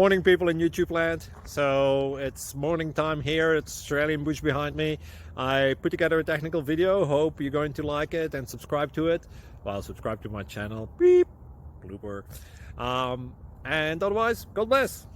Morning, people in YouTube land. So it's morning time here. It's Australian bush behind me. I put together a technical video. Hope you're going to like it and subscribe to it. Well, subscribe to my channel. Beep. Blooper. And otherwise, God bless.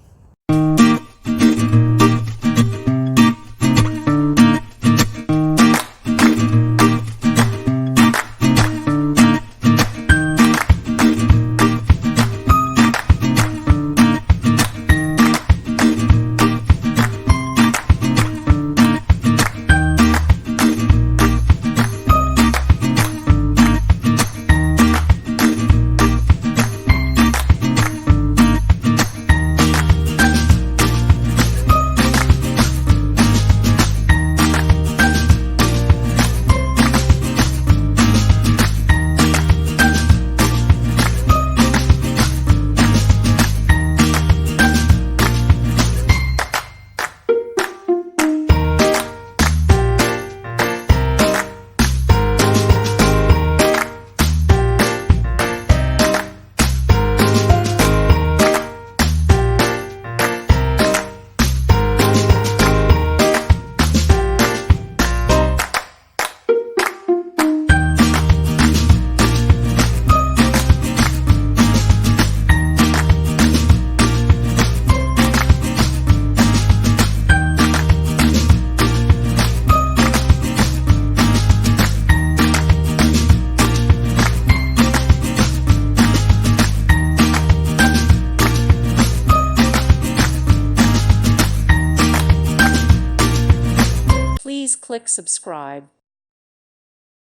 Please click subscribe.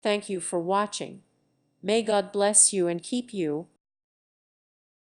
Thank you for watching. May God bless you and keep you.